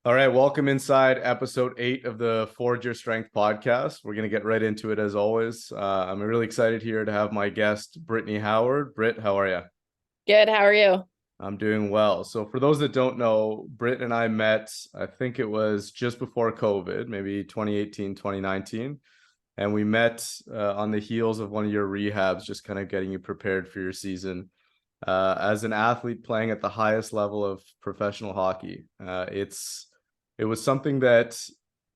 All right, welcome inside episode 8 of the Forge Your Strength podcast. We're going to get right into it as always. I'm really excited here to have my guest, Brittany Howard. Britt, how are you? Good. How are you? I'm doing well. So, for those that don't know, Britt and I met, I think it was just before COVID, maybe 2018, 2019. And we met on the heels of one of your rehabs, just kind of getting you prepared for your season. As an athlete playing at the highest level of professional hockey, it was something that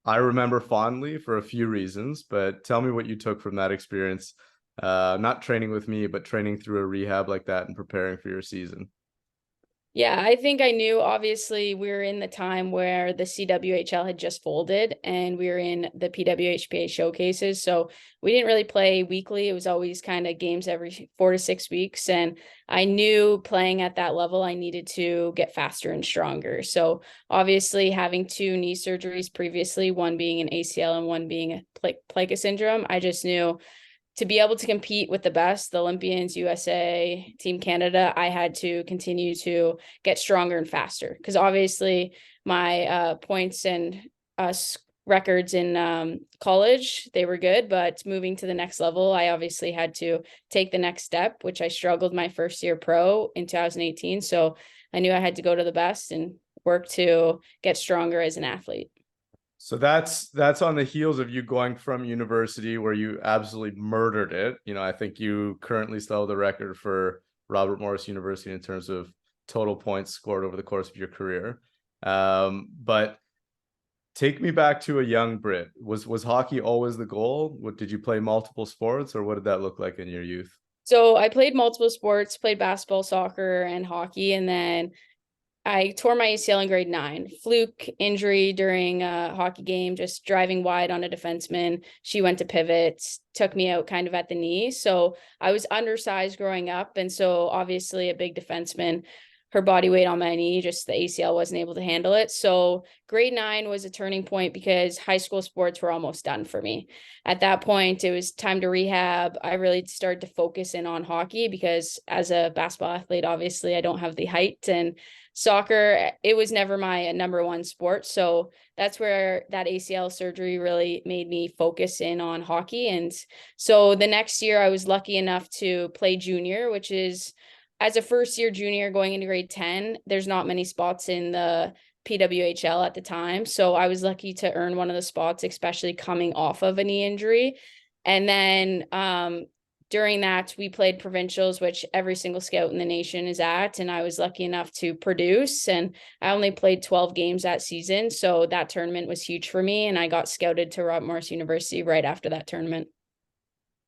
I remember fondly for a few reasons. But tell me what you took from that experience, not training with me, but training through a rehab like that and preparing for your season. Yeah, I think I knew. Obviously, we were in the time where the CWHL had just folded and we were in the PWHPA showcases. So we didn't really play weekly. It was always kind of games every 4 to 6 weeks. And I knew playing at that level, I needed to get faster and stronger. So obviously, having two knee surgeries previously, one being an ACL and one being a plica syndrome, I just knew to be able to compete with the best, the Olympians, USA, Team Canada, I had to continue to get stronger and faster. Because obviously my points and records in college, they were good, but moving to the next level, I obviously had to take the next step, which I struggled my first year pro in 2018. So I knew I had to go to the best and work to get stronger as an athlete. So that's on the heels of you going from university where you absolutely murdered it. I think you currently still have the record for Robert Morris University in terms of total points scored over the course of your career. But take me back to a young Brit. Was hockey always the goal? What did you play multiple sports, or what did that look like in your youth? So I played multiple sports, played basketball, soccer, and hockey, and then I tore my ACL in grade 9. Fluke injury during a hockey game, just driving wide on a defenseman. She went to pivot, took me out kind of at the knee. So I was undersized growing up. And so obviously a big defenseman, her body weight on my knee, just the ACL wasn't able to handle it. So grade 9 was a turning point because high school sports were almost done for me. At that point, it was time to rehab. I really started to focus in on hockey because as a basketball athlete, obviously I don't have the height, and soccer, it was never my number one sport. So that's where that ACL surgery really made me focus in on hockey. And so the next year I was lucky enough to play junior, which is, as a first year junior going into grade 10, there's not many spots in the PWHL at the time. So I was lucky to earn one of the spots, especially coming off of a knee injury. And then during that, we played provincials, which every single scout in the nation is at. And I was lucky enough to produce. And I only played 12 games that season. So that tournament was huge for me. And I got scouted to Robert Morris University right after that tournament.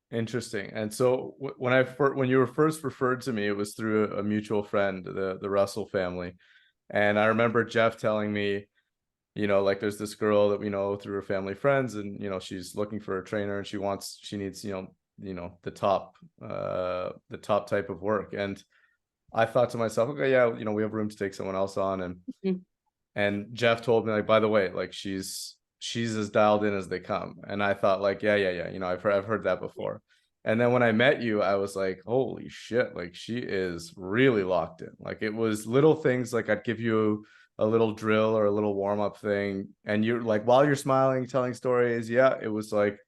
Interesting. And so when you were first referred to me, it was through a mutual friend, the Russell family. And I remember Jeff telling me, like there's this girl that we know through her family friends, and she's looking for a trainer, and she needs, the top type of work. And I thought to myself, okay, yeah, we have room to take someone else on. And Mhm. and Jeff told me, like, by the way, like she's as dialed in as they come. And I thought, like, yeah, I've heard that before. And then when I met you, I was like, holy shit, like she is really locked in. Like it was little things, like I'd give you a little drill or a little warm-up thing, and you're like, while you're smiling, telling stories, yeah, it was like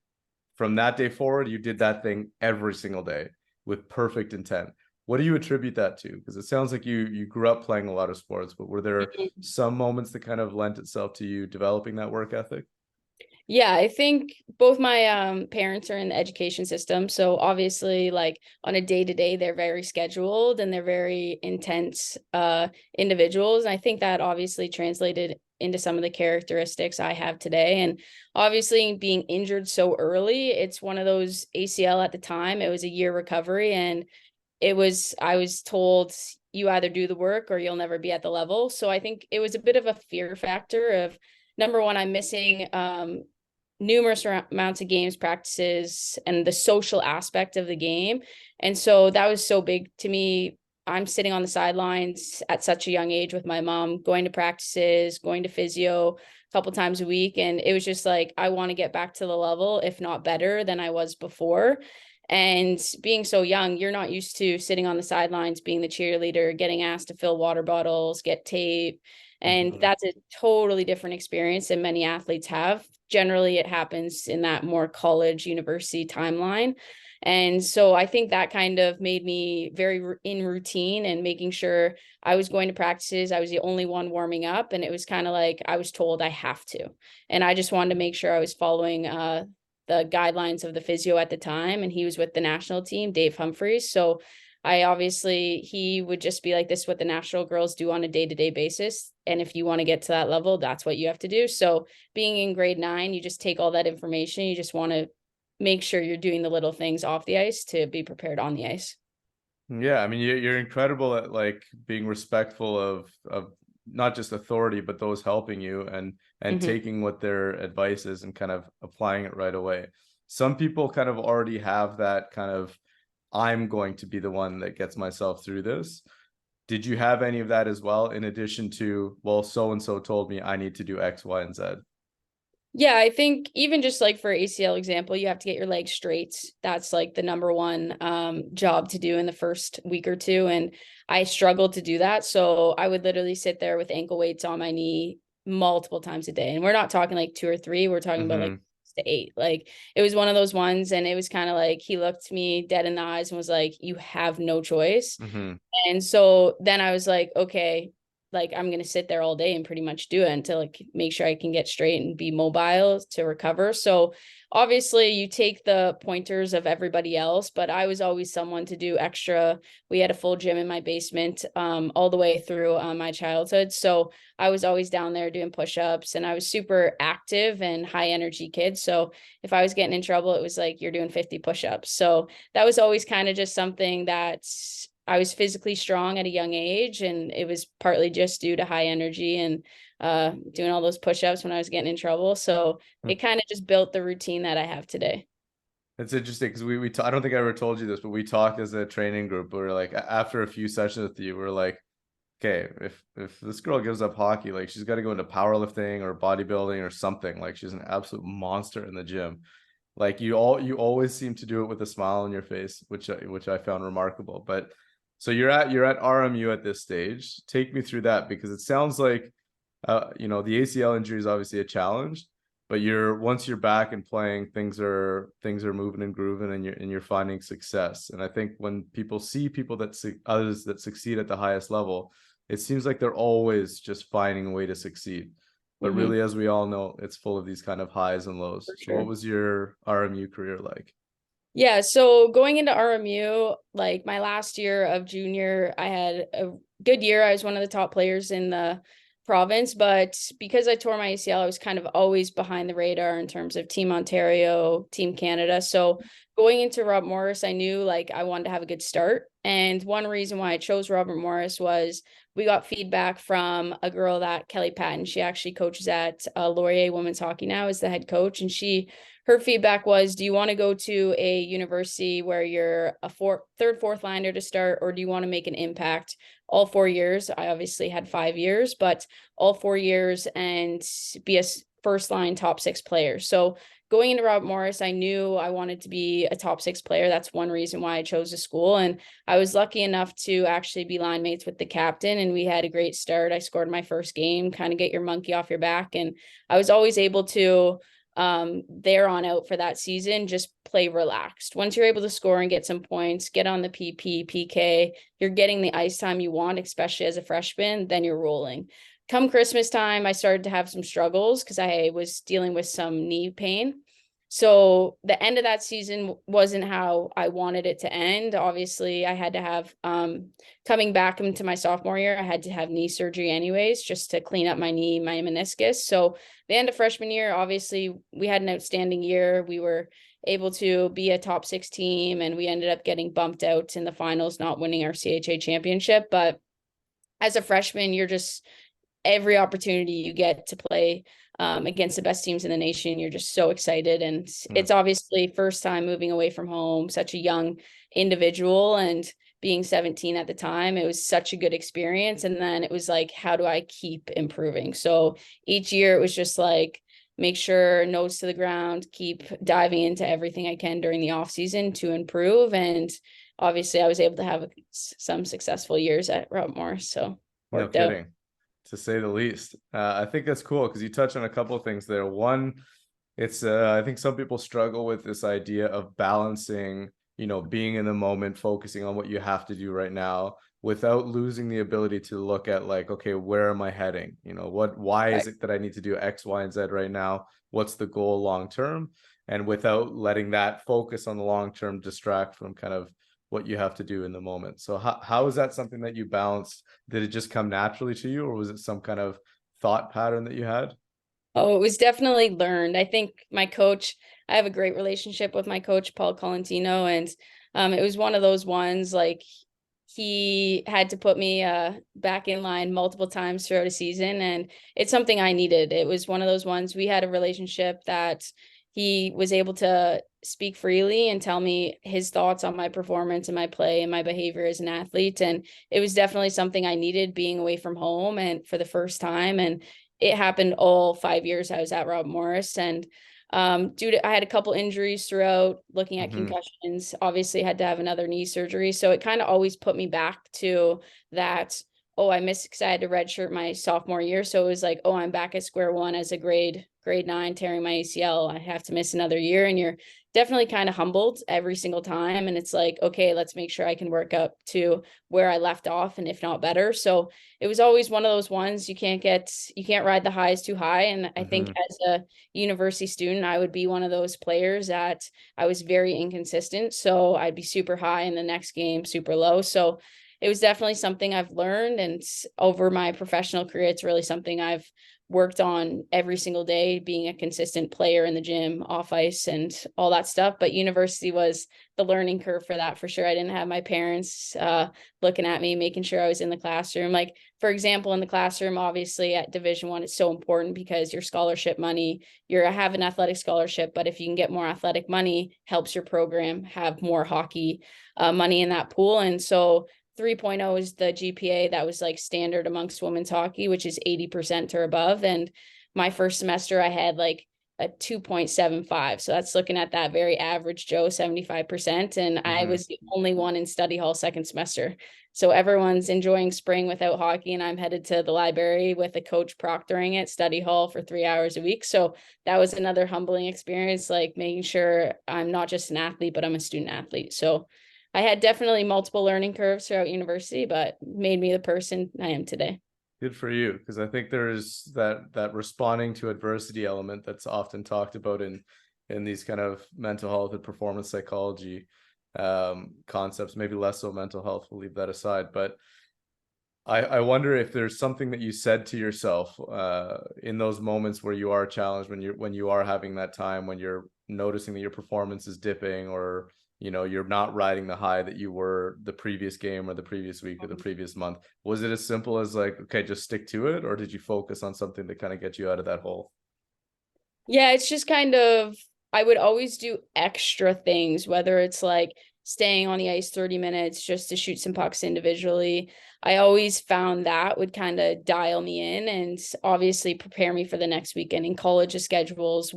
from that day forward, you did that thing every single day with perfect intent. What do you attribute that to? Because it sounds like you grew up playing a lot of sports, but were there some moments that kind of lent itself to you developing that work ethic? Yeah, I think both my parents are in the education system. So obviously, like on a day-to-day, they're very scheduled and they're very intense individuals. And I think that obviously translated into some of the characteristics I have today. And obviously being injured so early, it's one of those ACL at the time, it was a year recovery, and I was told you either do the work or you'll never be at the level. So I think it was a bit of a fear factor of, number one, I'm missing numerous amounts of games practices and the social aspect of the game. And so that was so big to me. I'm sitting on the sidelines at such a young age with my mom, going to practices, going to physio a couple times a week. And it was just like, I want to get back to the level, if not better than I was before. And being so young, you're not used to sitting on the sidelines, being the cheerleader, getting asked to fill water bottles, get tape, And that's a totally different experience than many athletes have. Generally, it happens in that more college, university timeline. And so I think that kind of made me very in routine and making sure I was going to practices. I was the only one warming up. And it was kind of like I was told I have to. And I just wanted to make sure I was following the guidelines of the physio at the time. And he was with the national team, Dave Humphreys. So he would just be like, this is what the national girls do on a day-to-day basis. And if you want to get to that level, that's what you have to do. So being in grade 9, you just take all that information. You just want to make sure you're doing the little things off the ice to be prepared on the ice. Yeah, I mean, you're incredible at like being respectful of not just authority, but those helping you, and taking what their advice is and kind of applying it right away. Some people kind of already have that kind of, I'm going to be the one that gets myself through this. Did you have any of that as well, in addition to, well, so and so told me I need to do X, Y, and Z? Yeah, I think even just like for ACL example, you have to get your legs straight. That's like the number one job to do in the first week or two. And I struggled to do that. So I would literally sit there with ankle weights on my knee multiple times a day. And we're not talking like 2 or 3, we're talking about like 6 to 8. Like it was one of those ones. And it was kind of like he looked me dead in the eyes and was like, you have no choice. And so then I was like, okay, like I'm going to sit there all day and pretty much do it until like make sure I can get straight and be mobile to recover. So obviously you take the pointers of everybody else, but I was always someone to do extra. We had a full gym in my basement all the way through my childhood. So I was always down there doing push-ups, and I was super active and high energy kid. So if I was getting in trouble, it was like, you're doing 50 push-ups. So that was always kind of just something that I was physically strong at a young age, and it was partly just due to high energy and doing all those push-ups when I was getting in trouble. So it kind of just built the routine that I have today. It's interesting because I don't think I ever told you this, but we talked as a training group. We were like, after a few sessions with you, we're like, okay, if this girl gives up hockey, like she's got to go into powerlifting or bodybuilding or something. Like she's an absolute monster in the gym. Like you always seem to do it with a smile on your face, which I found remarkable. But so you're at RMU at this stage. Take me through that, because it sounds like the ACL injury is obviously a challenge, but once you're back and playing, things are moving and grooving, and you're finding success. And I think when people see others that succeed at the highest level, it seems like they're always just finding a way to succeed. But really, as we all know, it's full of these kind of highs and lows. For So sure. what was your RMU career like? Yeah, so going into RMU, like my last year of junior, I had a good year. I was one of the top players in the province, but because I tore my ACL, I was kind of always behind the radar in terms of Team Ontario, Team Canada. So going into Robert Morris, I knew like I wanted to have a good start. And one reason why I chose Robert Morris was we got feedback from a girl, that Kelly Patton. She actually coaches at Laurier Women's Hockey now, as the head coach. And her feedback was, do you want to go to a university where you're a third, fourth liner to start, or do you want to make an impact all 4 years? I obviously had 5 years, but all 4 years, and be a first line top 6 player. So going into Robert Morris, I knew I wanted to be a top 6 player. That's one reason why I chose the school. And I was lucky enough to actually be line mates with the captain, and we had a great start. I scored my first game, kind of get your monkey off your back. And I was always able to, there on out for that season, just play relaxed. Once you're able to score and get some points, get on the PK, you're getting the ice time you want, especially as a freshman, then you're rolling. Come Christmas time, I started to have some struggles because I was dealing with some knee pain. So the end of that season wasn't how I wanted it to end. Obviously, I had to have, coming back into my sophomore year, I had to have knee surgery anyways, just to clean up my knee, my meniscus. So the end of freshman year, obviously, we had an outstanding year. We were able to be a top 6 team, and we ended up getting bumped out in the finals, not winning our CHA championship. But as a freshman, you're just, every opportunity you get to play against the best teams in the nation, you're just so excited. And it's obviously first time moving away from home, such a young individual, and being 17 at the time, it was such a good experience. And then it was like, how do I keep improving? So each year it was just like, make sure nose to the ground, keep diving into everything I can during the off season to improve. And obviously I was able to have some successful years at Robert Morris. So No worked out. kidding. to say the least. I think that's cool because you touched on a couple of things there. One, it's I think some people struggle with this idea of balancing, being in the moment, focusing on what you have to do right now without losing the ability to look at like, okay, where am I heading? Why is Right. it that I need to do X, Y, and Z right now? What's the goal long term? And without letting that focus on the long term distract from kind of what you have to do in the moment. So how is that something that you balanced? Did it just come naturally to you, or was it some kind of thought pattern that you had? Oh, it was definitely learned. I think my coach, I have a great relationship with my coach, Paul Colantino, and it was one of those ones like he had to put me back in line multiple times throughout a season, and it's something I needed. It was one of those ones we had a relationship that he was able to speak freely and tell me his thoughts on my performance and my play and my behavior as an athlete. And it was definitely something I needed being away from home and for the first time. And it happened all 5 years I was at Rob Morris. And I had a couple injuries throughout, looking at Mm-hmm. concussions, obviously had to have another knee surgery. So it kind of always put me back to that. Oh, I missed because I had to redshirt my sophomore year. So it was like, oh, I'm back at square one as a grade 9, tearing my ACL. I have to miss another year. And you're definitely kind of humbled every single time. And it's like, okay, let's make sure I can work up to where I left off and if not better. So it was always one of those ones you can't ride the highs too high. And I think Mm-hmm. as a university student, I would be one of those players that I was very inconsistent. So I'd be super high in the next game, super low. So it was definitely something I've learned. And over my professional career, it's really something I've worked on every single day, being a consistent player in the gym, off ice, and all that stuff. But university was the learning curve for that for sure. I didn't have my parents looking at me, making sure I was in the classroom. Like, for example, in the classroom, obviously at Division 1, it's so important because your scholarship money, have an athletic scholarship, but if you can get more athletic money, helps your program have more hockey money in that pool. And so 3.0 is the GPA that was like standard amongst women's hockey, which is 80% or above. And my first semester, I had like a 2.75. So that's looking at that very average Joe, 75%. And I Mm-hmm. was the only one in study hall second semester. So everyone's enjoying spring without hockey, and I'm headed to the library with a coach proctoring it, study hall for 3 hours a week. So that was another humbling experience, like making sure I'm not just an athlete, but I'm a student athlete. So I had definitely multiple learning curves throughout university, but made me the person I am today. Good for you, because I think there's that responding to adversity element that's often talked about in these kind of mental health and performance psychology concepts. Maybe less so mental health. We'll leave that aside, but I wonder if there's something that you said to yourself in those moments where you are challenged, when you are having that time when you're noticing that your performance is dipping, or you're not riding the high that you were the previous game or the previous week or the previous month. Was it as simple as like, okay, just stick to it, or did you focus on something to kind of get you out of that hole? Yeah, it's just kind of, I would always do extra things, whether it's like staying on the ice 30 minutes just to shoot some pucks individually. I always found that would kind of dial me in and obviously prepare me for the next weekend. In college, the schedules,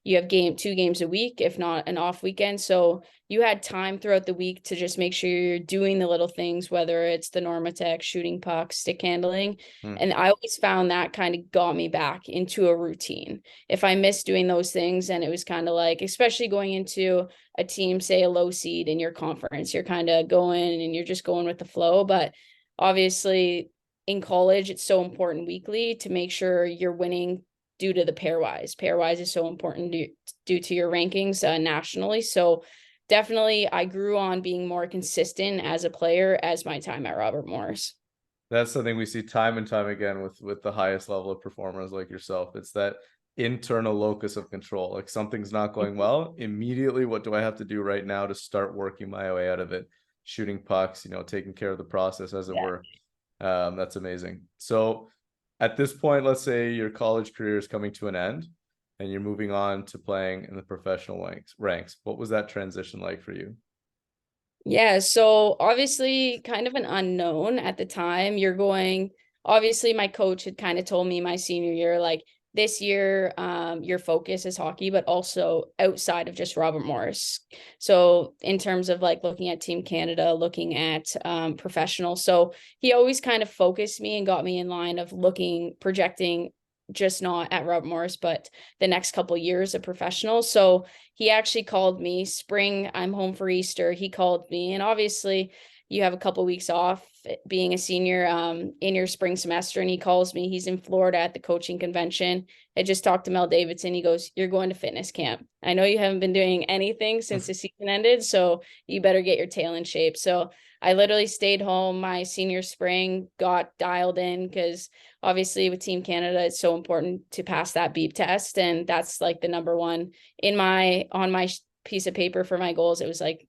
you have 2 games a week, if not an off weekend. So you had time throughout the week to just make sure you're doing the little things, whether it's the Normatec, shooting pucks, stick handling. Hmm. And I always found that kind of got me back into a routine. If I missed doing those things, and it was kind of like, especially going into a team, say a low seed in your conference, you're kind of going and you're just going with the flow. But obviously in college, it's so important weekly to make sure you're winning due to the pairwise. Pairwise is so important due to your rankings nationally. So definitely I grew on being more consistent as a player as my time at Robert Morris. That's something we see time and time again with the highest level of performers like yourself. It's that internal locus of control. Like, something's not going well, immediately what do I have to do right now to start working my way out of it? Shooting pucks, taking care of the process, as it Yeah. were. That's amazing. So at this point, let's say your college career is coming to an end and you're moving on to playing in the professional ranks. What was that transition like for you? Yeah, so obviously kind of an unknown at the time. Obviously my coach had kind of told me my senior year, like, this year, your focus is hockey, but also outside of just Robert Morris. So in terms of like looking at Team Canada, looking at professional. So he always kind of focused me and got me in line of projecting just not at Robert Morris, but the next couple of years of professional. So he actually called me spring. I'm home for Easter. He called me, and obviously you have a couple of weeks off being a senior in your spring semester, and he calls me. He's in Florida at the coaching convention. I just talked to Mel Davidson. He goes, "You're going to fitness camp. I know you haven't been doing anything since the season ended, so you better get your tail in shape." So I literally stayed home my senior spring, got dialed in, because obviously with Team Canada, it's so important to pass that beep test. And that's like the number one on my piece of paper for my goals. It was like,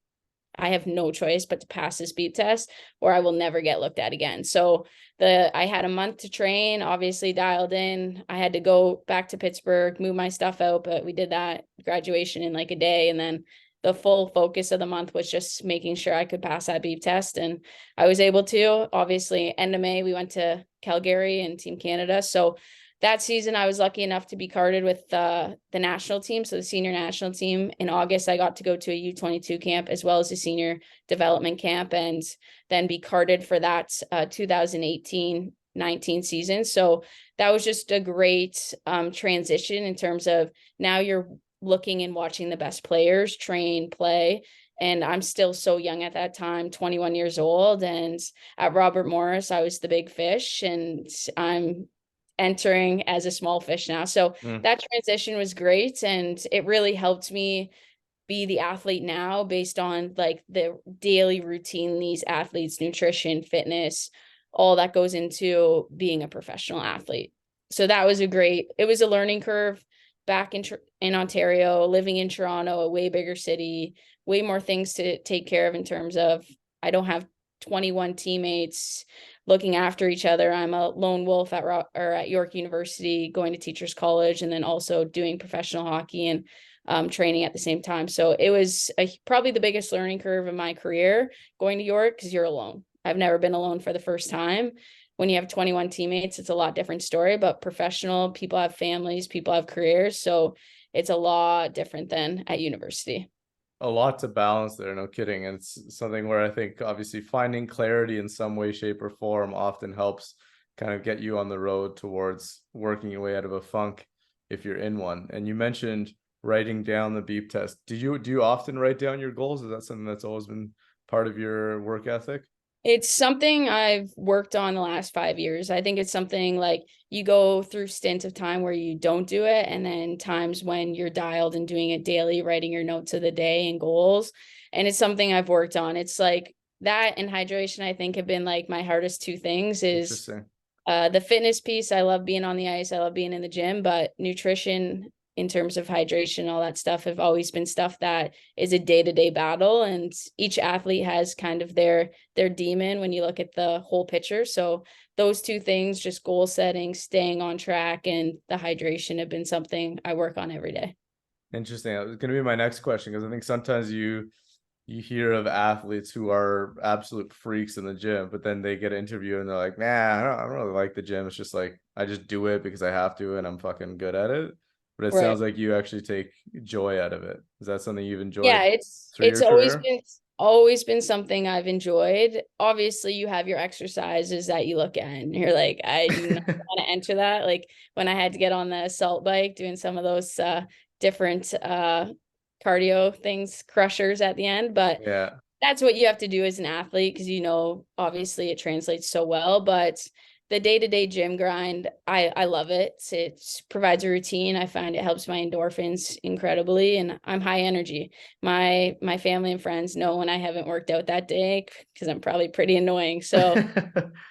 I have no choice but to pass this beep test or I will never get looked at again. So I had a month to train, obviously dialed in. I had to go back to Pittsburgh, move my stuff out, but we did that graduation in like a day. And then the full focus of the month was just making sure I could pass that beep test. And I was able to. Obviously, end of May, we went to Calgary and Team Canada. So that season, I was lucky enough to be carded with the national team. So the senior national team. In August, I got to go to a U22 camp as well as a senior development camp, and then be carded for that 2018-19 season. So that was just a great transition in terms of now you're looking and watching the best players train, play. And I'm still so young at that time, 21 years old. And at Robert Morris, I was the big fish, and I'm entering as a small fish now. So that transition was great. And it really helped me be the athlete now based on like the daily routine, these athletes, nutrition, fitness, all that goes into being a professional athlete. So that was it was a learning curve back in Ontario, living in Toronto, a way bigger city, way more things to take care of in terms of I don't have 21 teammates looking after each other. I'm a lone wolf at York University, going to teachers college, and then also doing professional hockey and training at the same time. So it was probably the biggest learning curve in my career going to York, because you're alone. I've never been alone for the first time. When you have 21 teammates, it's a lot different story, but professional, people have families, people have careers. So it's a lot different than at university. A lot to balance there, no kidding. And it's something where I think obviously finding clarity in some way, shape, or form often helps kind of get you on the road towards working your way out of a funk if you're in one. And you mentioned writing down the beep test. Do you often write down your goals? Is that something that's always been part of your work ethic? It's something I've worked on the last 5 years. I think it's something like you go through stints of time where you don't do it, and then times when you're dialed and doing it daily, writing your notes of the day and goals. And it's something I've worked on. It's like that and hydration, I think, have been like my hardest two things. Is the fitness piece. I love being on the ice. I love being in the gym, but nutrition in terms of hydration, all that stuff have always been stuff that is a day-to-day battle. And each athlete has kind of their demon when you look at the whole picture. So those two things, just goal setting, staying on track, and the hydration have been something I work on every day. Interesting. It's going to be my next question, because I think sometimes you hear of athletes who are absolute freaks in the gym, but then they get interviewed and they're like, "Nah, I don't really like the gym. It's just like I just do it because I have to, and I'm fucking good at it." But it Right. sounds like you actually take joy out of it. Is that something you've Yeah, enjoyed through it's your career? always been something I've enjoyed. Obviously, you have your exercises that you look at and you're like, I do not want to enter that. Like when I had to get on the assault bike, doing some of those different cardio things, crushers at the end. But Yeah. that's what you have to do as an athlete, because obviously it translates so well. But the day-to-day gym grind, I love it. It provides a routine. I find it helps my endorphins incredibly, and I'm high energy. My family and friends know when I haven't worked out that day, because I'm probably pretty annoying. So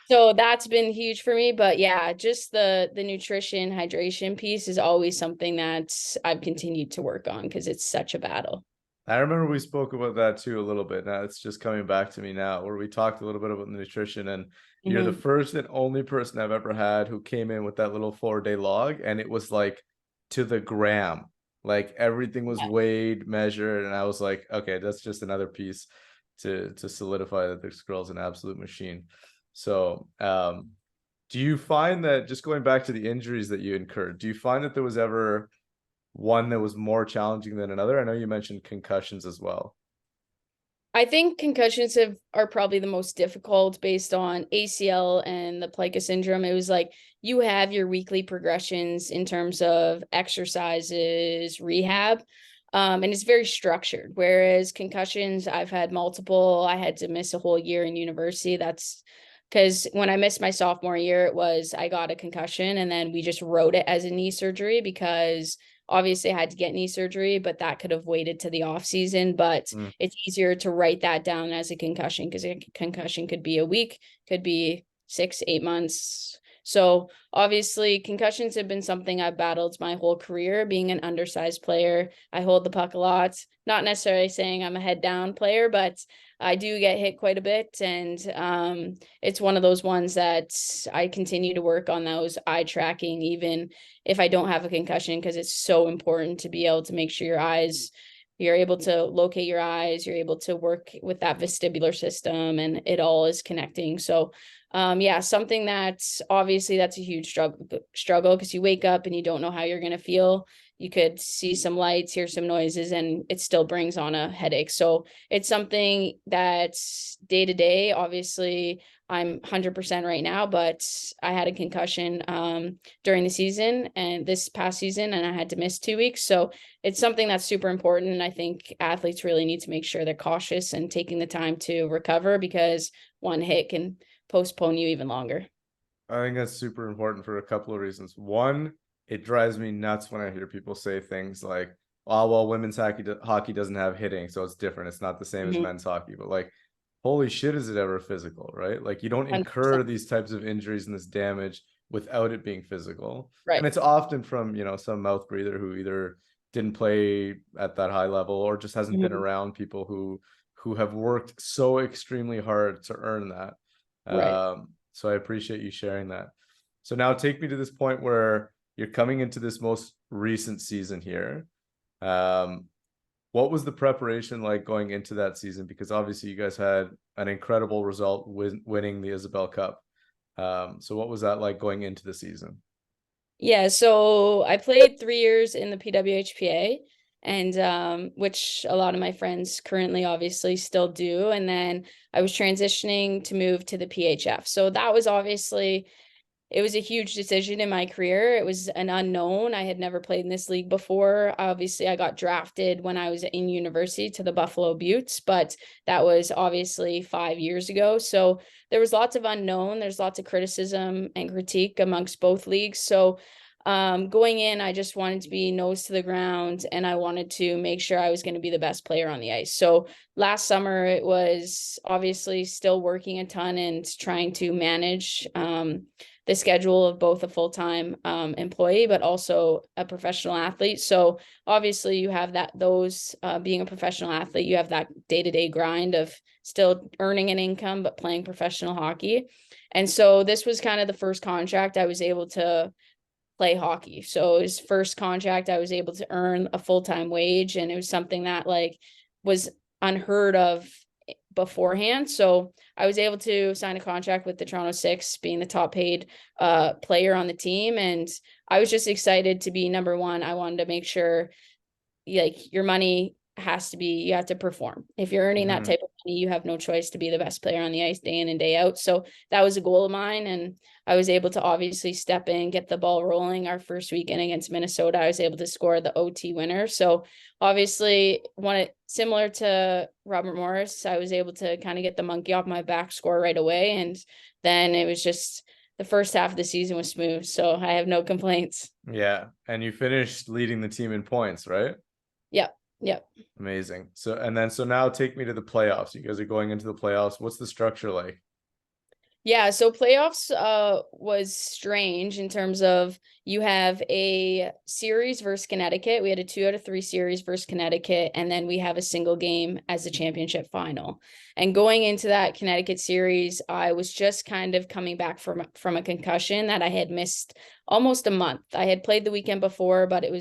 so that's been huge for me. But yeah, just the nutrition, hydration piece is always something that I've continued to work on, because it's such a battle. I remember we spoke about that too a little bit. Now it's just coming back to me now, where we talked a little bit about nutrition, and you're the Mm-hmm. first and only person I've ever had who came in with that little 4-day log, and it was like to the gram. Like everything was Yeah. weighed, measured, and I was like, okay, that's just another piece to solidify that this girl's an absolute machine. So, Do you find that, just going back to the injuries that you incurred, do you find that there was ever one that was more challenging than another? I know you mentioned concussions as well. I think concussions are probably the most difficult based on ACL and the plica syndrome. It was like you have your weekly progressions in terms of exercises, rehab, and it's very structured. Whereas concussions, I've had multiple. I had to miss a whole year in university. That's because when I missed my sophomore year, it was I got a concussion and then we just wrote it as a knee surgery because obviously I had to get knee surgery, but that could have waited to the off season. But Mm. it's easier to write that down as a concussion because a concussion could be a week, could be 6, 8 months. So obviously concussions have been something I've battled my whole career. Being an undersized player, I hold the puck a lot. Not necessarily saying I'm a head down player, but I do get hit quite a bit. And it's one of those ones that I continue to work on those eye tracking, even if I don't have a concussion, because it's so important to be able to make sure you're able to locate your eyes, you're able to work with that vestibular system and it all is connecting. So yeah, something that's obviously that's a huge struggle because you wake up and you don't know how you're going to feel. You could see some lights, hear some noises, and it still brings on a headache. So it's something that's day to day. Obviously, I'm 100% right now, but I had a concussion during the season and this past season, and I had to miss 2 weeks. So it's something that's super important. And I think athletes really need to make sure they're cautious and taking the time to recover because one hit can postpone you even longer. I think that's super important for a couple of reasons. One, it drives me nuts when I hear people say things like, "Oh, well, women's hockey doesn't have hitting, so it's different. It's not the same as Mhm. men's hockey." But like, holy shit, is it ever physical, right? Like, you don't incur 100%. these types of injuries and this damage without it being physical. Right. And it's often from, some mouth breather who either didn't play at that high level or just hasn't been Mhm. around people who have worked so extremely hard to earn that. Right. So I appreciate you sharing that. So now take me to this point where you're coming into this most recent season here. Um, what was the preparation like going into that season? Because obviously you guys had an incredible result winning the Isobel Cup. So what was that like going into the season? Yeah, so I played 3 years in the PWHPA and which a lot of my friends currently obviously still do. And then I was transitioning to move to the PHF. So that was obviously it was a huge decision in my career. It was an unknown. I had never played in this league before. Obviously, I got drafted when I was in university to the Buffalo Buttes, but that was obviously 5 years ago. So there was lots of unknown. There's lots of criticism and critique amongst both leagues. So going in, I just wanted to be nose to the ground and I wanted to make sure I was going to be the best player on the ice. So last summer, it was obviously still working a ton and trying to manage the schedule of both a full-time employee, but also a professional athlete. So obviously you have those being a professional athlete, you have that day-to-day grind of still earning an income, but playing professional hockey. And so this was kind of the first contract I was able to play hockey. So his first contract, I was able to earn a full-time wage, and it was something that like was unheard of beforehand. So I was able to sign a contract with the Toronto Six, being the top paid player on the team. And I was just excited to be number one. I wanted to make sure like your money has to be you have to perform. If you're earning that Mhm. type of money, you have no choice to be the best player on the ice day in and day out. So that was a goal of mine, and I was able to obviously step in, get the ball rolling. Our first weekend against Minnesota, I was able to score the OT winner. So obviously one similar to Robert Morris, I was able to kind of get the monkey off my back, score right away, and then it was just the first half of the season was smooth, so I have no complaints. Yeah, and you finished leading the team in points, right? Yep. Yep. Amazing. So now take me to the playoffs. You guys are going into the playoffs. What's the structure like? Yeah, so playoffs was strange in terms of you have a series versus Connecticut. We had a 2 out of 3 series versus Connecticut, and then we have a single game as the championship final. And going into that Connecticut series, I was just kind of coming back from a concussion that I had missed almost a month. I had played the weekend before, but it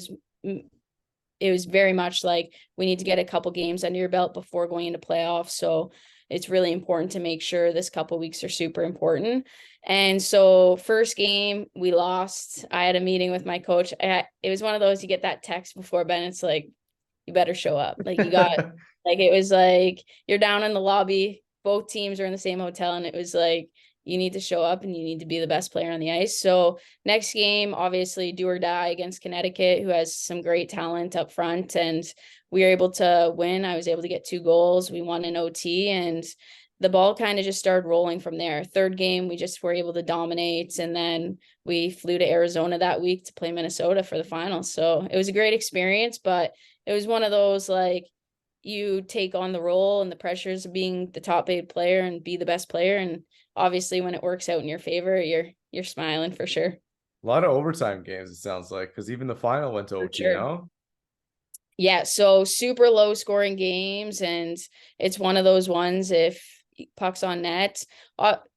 was very much like we need to get a couple games under your belt before going into playoffs. So it's really important to make sure this couple weeks are super important. And so first game we lost. I had a meeting with my coach. It was one of those, you get that text before bed, it's like, you better show up. Like you got, like, it was like, you're down in the lobby, both teams are in the same hotel, and it was like, you need to show up and you need to be the best player on the ice. So next game, obviously do or die against Connecticut, who has some great talent up front, and we were able to win. I was able to get 2 goals. We won in OT, and the ball kind of just started rolling from there. Third game, we just were able to dominate, and then we flew to Arizona that week to play Minnesota for the finals. So it was a great experience, but it was one of those, like, you take on the role and the pressures of being the top paid player and be the best player. And obviously when it works out in your favor, you're smiling for sure. A lot of overtime games, it sounds like, because even the final went to For OT, sure. no? Yeah, so super low scoring games, and it's one of those ones, if pucks on net.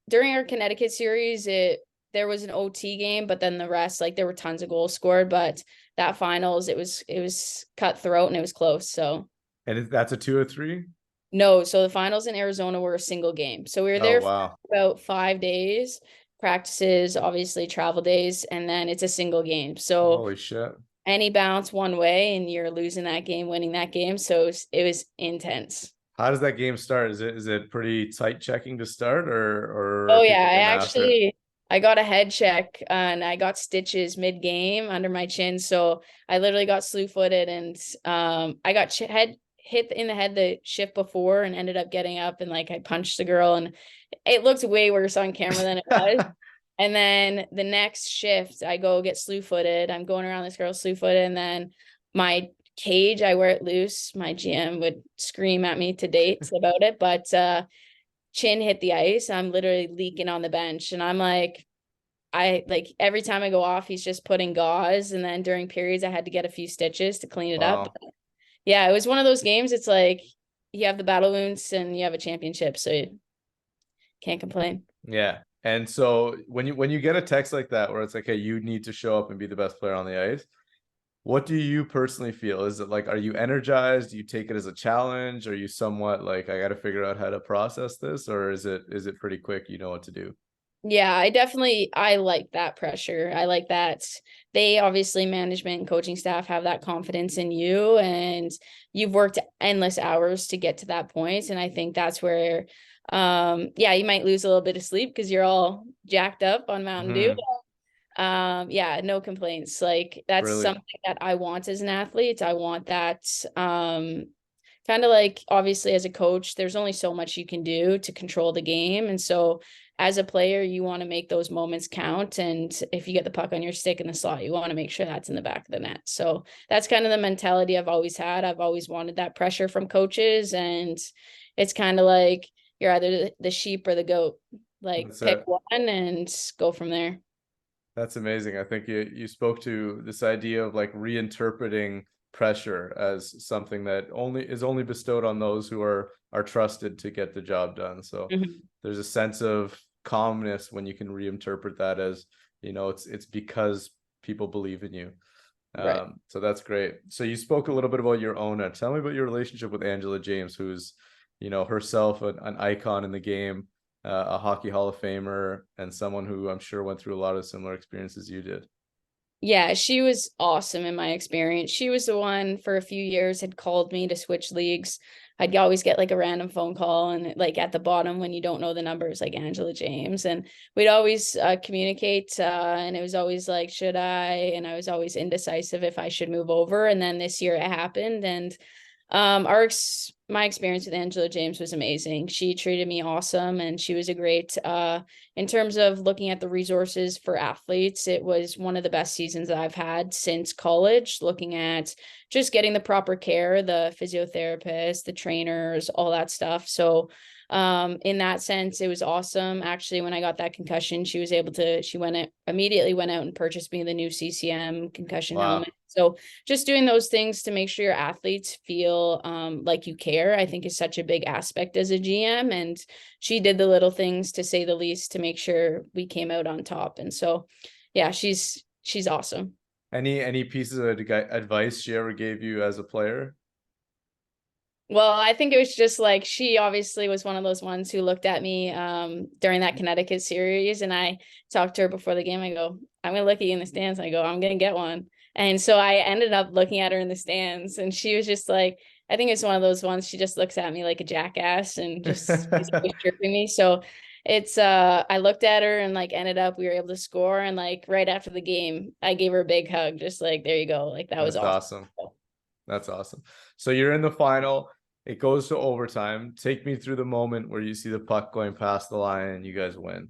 During our Connecticut series, there was an OT game, but then the rest, like, there were tons of goals scored, but that finals, it was cutthroat and it was close. So And that's a 2 or 3? no, so the finals in Arizona were a single game. So we were Oh, there for wow. about 5 days, practices, obviously travel days, and then it's a single game. So Holy shit. any bounce one way and you're losing that game, winning that game. So it was intense. How does that game start? Is it pretty tight checking to start, or Oh are yeah, people getting after it? I got a head check and I got stitches mid game under my chin. So I literally got slew footed, and I got head hit in the head the shift before and ended up getting up, and like I punched the girl, and it looked way worse on camera than it was. And then the next shift, I go get slew footed. I'm going around this girl slew footed, and then my cage, I wear it loose. My GM would scream at me to date about it, but chin hit the ice. I'm literally leaking on the bench, and I'm like, I like every time I go off, he's just putting gauze, and then during periods, I had to get a few stitches to clean it up. Wow. Yeah, it was one of those games. It's like you have the battle wounds and you have a championship, so you can't complain. Yeah. And so when you get a text like that where it's like, hey, you need to show up and be the best player on the ice, what do you personally feel? Is it like, are you energized? Do you take it as a challenge? Are you somewhat like, I got to figure out how to process this, or is it pretty quick? You know what to do? Yeah, I like that pressure. I like that they obviously, management and coaching staff, have that confidence in you, and you've worked endless hours to get to that point. And I think that's where yeah, you might lose a little bit of sleep because you're all jacked up on Mountain Dew. Mm-hmm. Yeah, no complaints. Like, that's Brilliant. something that I want as an athlete. I want that kind of like, obviously as a coach, there's only so much you can do to control the game. And so as a player, you want to make those moments count. And if you get the puck on your stick in the slot, you want to make sure that's in the back of the net. So that's kind of the mentality I've always had. I've always wanted that pressure from coaches. And it's kind of like you're either the sheep or the goat. Like, That's pick it. one and go from there. That's amazing. I think you spoke to this idea of like reinterpreting pressure as something that only bestowed on those who are trusted to get the job done. So Mhm. there's a sense of calmness when you can reinterpret that as, it's because people believe in you. Right. So that's great. So you spoke a little bit about your own. Tell me about your relationship with Angela James, who's, herself an icon in the game, a hockey Hall of Famer, and someone who I'm sure went through a lot of similar experiences you did. Yeah, she was awesome in my experience. She was the one for a few years had called me to switch leagues. I'd always get like a random phone call, and like at the bottom when you don't know the numbers, like Angela James, and we'd always communicate, and it was always like, should I? And I was always indecisive if I should move over. And then this year it happened, and my experience with Angela James was amazing. She treated me awesome, and she was a great in terms of looking at the resources for athletes. It was one of the best seasons that I've had since college, looking at just getting the proper care, the physiotherapist, the trainers, all that stuff. So in that sense, it was awesome. Actually, when I got that concussion, she immediately went out and purchased me the new CCM concussion Wow. helmet. So just doing those things to make sure your athletes feel like you care, I think, is such a big aspect as a GM. And she did the little things, to say the least, to make sure we came out on top. And so, yeah, she's awesome. Any pieces of advice she ever gave you as a player? Well, I think it was just like she obviously was one of those ones who looked at me during that Connecticut series, and I talked to her before the game. I go, I'm gonna look at you in the stands. I go, I'm gonna get one. And so I ended up looking at her in the stands, and she was just like, I think it's one of those ones, she just looks at me like a jackass and just is always chirping me. So it's I looked at her and like ended up we were able to score, and like right after the game, I gave her a big hug, just like there you go. Like that was That's awesome. awesome. That's awesome. So you're in the final. It goes to overtime. Take me through the moment where you see the puck going past the line and you guys win.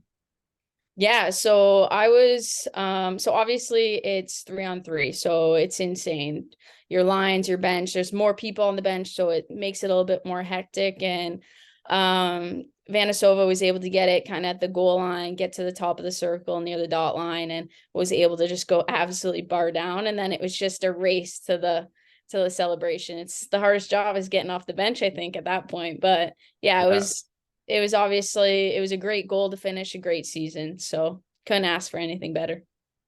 Yeah, so I was so obviously it's 3-on-3, so it's insane. Your lines, your bench, there's more people on the bench, so it makes it a little bit more hectic. And Vanasova was able to get it kind of at the goal line, get to the top of the circle near the dot line, and was able to just go absolutely bar down. And then it was just a race to the celebration. It's the hardest job is getting off the bench, I think, at that point. But yeah, Yeah. it was obviously it was a great goal to finish a great season. So couldn't ask for anything better.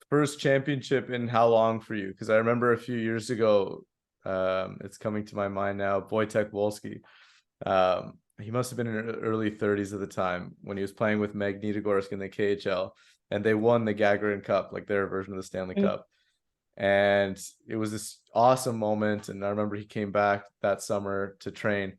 First championship in how long for you? Because I remember a few years ago, it's coming to my mind now, Wojtek Wolski. He must have been in early 30s at the time when he was playing with Magnitogorsk in the KHL, and they won the Gagarin Cup, like their version of the Stanley Cup. And it was this awesome moment. And I remember he came back that summer to train,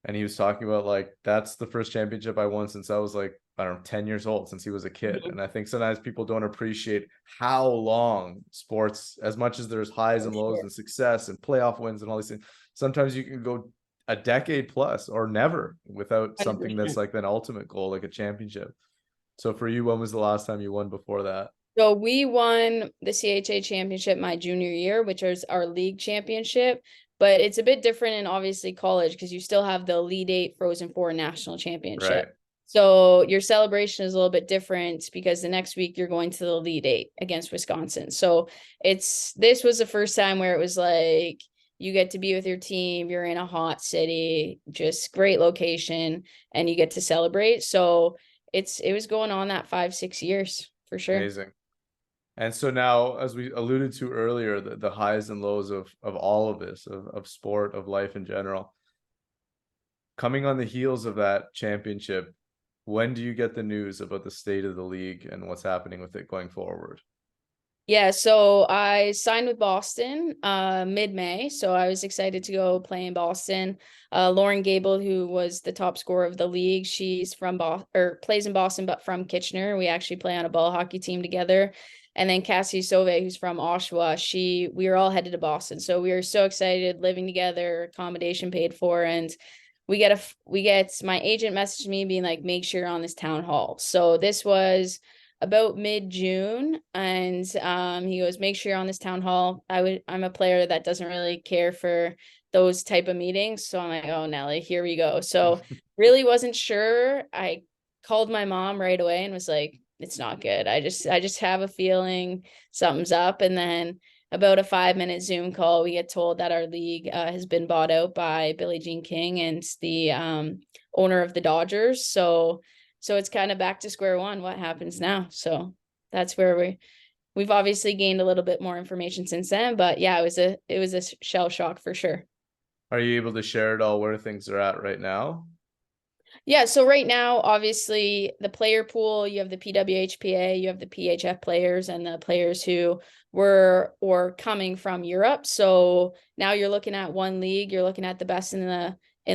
and he was talking about like, that's the first championship I won since I was like, I don't know, 10 years old, since he was a kid. Mhm. And I think sometimes people don't appreciate how long sports, as much as there's highs For and lows sure. and success and playoff wins and all these things, sometimes you can go a decade plus or never without something that's 100%. like an ultimate goal, like a championship. So for you, when was the last time you won before that? So we won the CHA championship my junior year, which is our league championship. But it's a bit different in obviously college because you still have the Elite Eight Frozen Four national championship. Right. So your celebration is a little bit different because the next week you're going to the Elite Eight against Wisconsin. So this was the first time where it was like you get to be with your team, you're in a hot city, just great location, and you get to celebrate. So it was going on that 5-6 years for sure. Amazing. And so now, as we alluded to earlier, the highs and lows of all of this, of sport, of life in general, coming on the heels of that championship, when do you get the news about the state of the league and what's happening with it going forward? Yeah, so I signed with Boston mid-May, so I was excited to go play in Boston. Lauren Gable, who was the top scorer of the league, she's from Boston or plays in Boston, but from Kitchener. We actually play on a ball hockey team together. And then Cassie Sauve, who's from Oshawa, we were all headed to Boston. So we were so excited, living together, accommodation paid for, and we get my agent messaged me being like, make sure you're on this town hall. So this was about mid-June, and he goes, make sure you're on this town hall. I'm a player that doesn't really care for those type of meetings, so I'm like, oh Nelly, here we go. So really wasn't sure. I called my mom right away and was like, it's not good. I just have a feeling something's up. And then about a 5-minute Zoom call, we get told that our league has been bought out by Billie Jean King and the owner of the Dodgers. So it's kind of back to square one. What happens now? So that's where we've obviously gained a little bit more information since then. But yeah, it was a shell shock for sure. Are you able to share it all where things are at right now? Yeah, so right now, obviously, the player pool, you have the PWHPA, you have the PHF players, and the players who were or coming from Europe. So now you're looking at one league, you're looking at the best in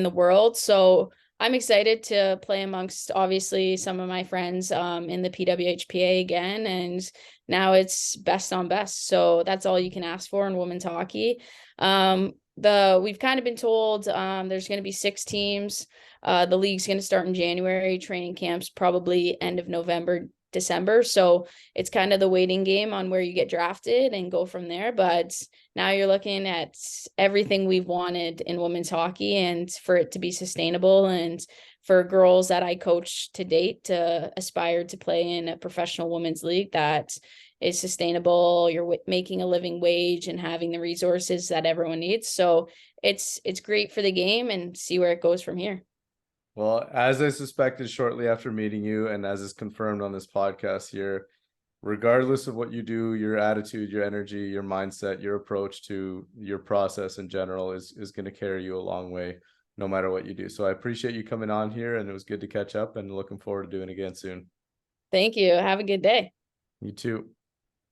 the world. So I'm excited to play amongst obviously some of my friends in the PWHPA again, and now it's best on best. So that's all you can ask for in women's hockey. We've kind of been told there's going to be 6 teams. The league's going to start in January, training camps probably end of November, December. So it's kind of the waiting game on where you get drafted and go from there. But now you're looking at everything we've wanted in women's hockey and for it to be sustainable and for girls that I coach to date to aspire to play in a professional women's league that is sustainable. You're making a living wage and having the resources that everyone needs. So it's great for the game and see where it goes from here. Well, as I suspected shortly after meeting you, and as is confirmed on this podcast here, regardless of what you do, your attitude, your energy, your mindset, your approach to your process in general is going to carry you a long way no matter what you do. So I appreciate you coming on here, and it was good to catch up, and looking forward to doing it again soon. Thank you. Have a good day. You too.